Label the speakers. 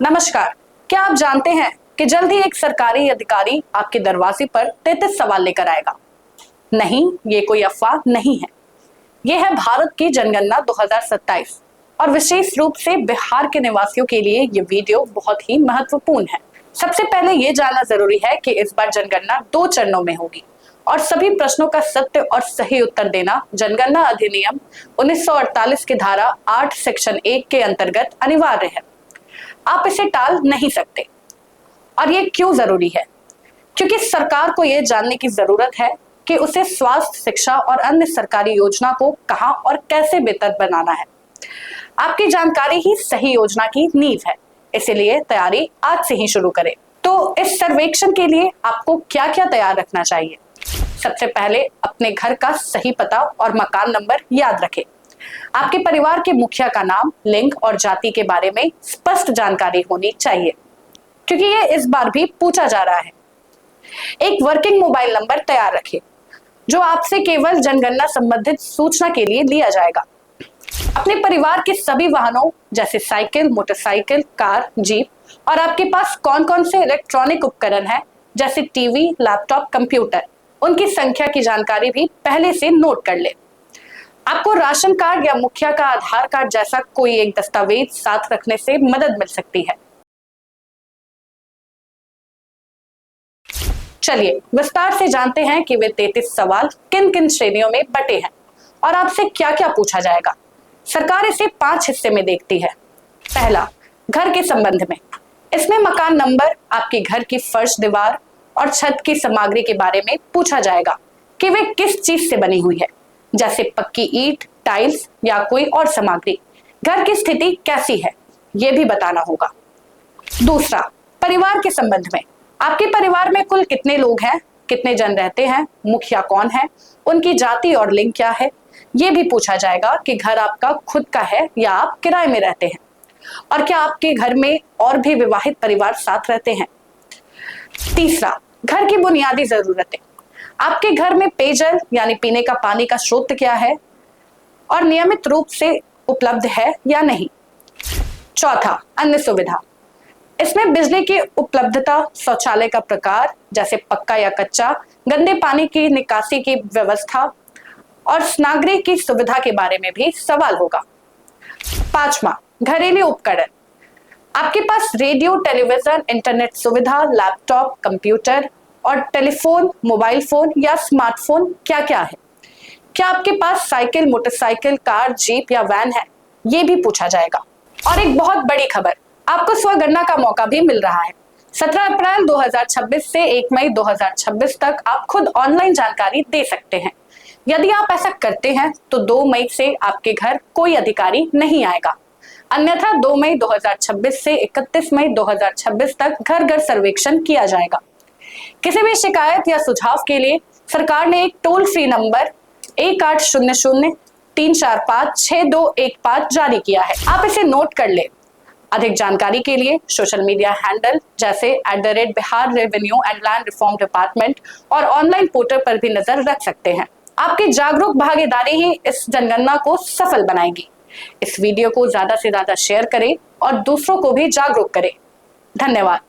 Speaker 1: नमस्कार। क्या आप जानते हैं कि जल्द ही एक सरकारी अधिकारी आपके दरवाजे पर 33 सवाल लेकर आएगा? नहीं, ये कोई अफवाह नहीं है। ये है भारत की जनगणना 2027 और विशेष रूप से बिहार के निवासियों के लिए ये वीडियो बहुत ही महत्वपूर्ण है। सबसे पहले ये जानना जरूरी है कि इस बार जनगणना 2 चरणों में होगी और सभी प्रश्नों का सत्य और सही उत्तर देना जनगणना अधिनियम 1948 की धारा 8 सेक्शन 1 के अंतर्गत अनिवार्य है। आप इसे टाल नहीं सकते। और ये क्यों जरूरी है? क्योंकि सरकार को यह जानने की जरूरत है कि उसे स्वास्थ्य, शिक्षा और अन्य सरकारी योजना को कहां और कैसे बेहतर बनाना है। आपकी जानकारी ही सही योजना की नींव है, इसीलिए तैयारी आज से ही शुरू करें। तो इस सर्वेक्षण के लिए आपको क्या क्या तैयार रखना चाहिए? सबसे पहले अपने घर का सही पता और मकान नंबर याद रखें। आपके परिवार के मुखिया का नाम, लिंग और जाति के बारे में स्पष्ट जानकारी होनी चाहिए, क्योंकि ये इस बार भी पूछा जा रहा है। एक वर्किंग मोबाइल नंबर तैयार रखें, जो आपसे केवल जनगणना संबंधित सूचना के लिए लिया जाएगा। अपने परिवार के सभी वाहनों जैसे साइकिल, मोटरसाइकिल, कार, जीप और आपके पास कौन कौन से इलेक्ट्रॉनिक उपकरण हैं जैसे टीवी, लैपटॉप, कंप्यूटर, उनकी संख्या की जानकारी भी पहले से नोट कर ले। आपको राशन कार्ड या मुखिया का आधार कार्ड जैसा कोई एक दस्तावेज साथ रखने से मदद मिल सकती है। चलिए विस्तार से जानते हैं कि वे 33 सवाल किन किन श्रेणियों में बटे हैं और आपसे क्या क्या पूछा जाएगा। सरकार इसे 5 हिस्से में देखती है। पहला, घर के संबंध में। इसमें मकान नंबर, आपके घर की फर्श, दीवार और छत की सामग्री के बारे में पूछा जाएगा कि वे किस चीज से बनी हुई है, जैसे पक्की ईंट, टाइल्स या कोई और सामग्री। घर की स्थिति कैसी है, यह भी बताना होगा। दूसरा, परिवार के संबंध में। आपके परिवार में कुल कितने लोग हैं, कितने जन रहते हैं, मुखिया कौन है, उनकी जाति और लिंग क्या है। यह भी पूछा जाएगा कि घर आपका खुद का है या आप किराए में रहते हैं, और क्या आपके घर में और भी विवाहित परिवार साथ रहते हैं। तीसरा, घर की बुनियादी जरूरतें। आपके घर में पेयजल यानी पीने का पानी का स्रोत क्या है और नियमित रूप से उपलब्ध है या नहीं। चौथा, अन्य सुविधा। इसमें बिजली की उपलब्धता, शौचालय का प्रकार जैसे पक्का या कच्चा, गंदे पानी की निकासी की व्यवस्था और स्नागरी की सुविधा के बारे में भी सवाल होगा। पांचवा, घरेलू उपकरण। आपके पास रेडियो, टेलीविजन, इंटरनेट सुविधा, लैपटॉप, कंप्यूटर और टेलीफोन, मोबाइल फोन या स्मार्टफोन क्या क्या है। क्या आपके पास साइकिल, मोटरसाइकिल, कार, जीप या वैन है, ये भी पूछा जाएगा। और एक बहुत बड़ी खबर, आपको स्वगणना का मौका भी मिल रहा है। 17 अप्रैल 2026 से 1 मई 2026 तक आप खुद ऑनलाइन जानकारी दे सकते हैं। यदि आप ऐसा करते हैं तो 2 मई से आपके घर कोई अधिकारी नहीं आएगा, अन्यथा 2 मई 2026 से 31 मई 2026 तक घर घर सर्वेक्षण किया जाएगा। किसी भी शिकायत या सुझाव के लिए सरकार ने एक टोल फ्री नंबर 1800-345-6215 जारी किया है। आप इसे नोट कर ले। अधिक जानकारी के लिए सोशल मीडिया हैंडल जैसे @Bihar revenue and land reform department और ऑनलाइन पोर्टल पर भी नजर रख सकते हैं। आपकी जागरूक भागीदारी ही इस जनगणना को सफल बनाएगी। इस वीडियो को ज्यादा से ज्यादा शेयर करें और दूसरों को भी जागरूक करें। धन्यवाद।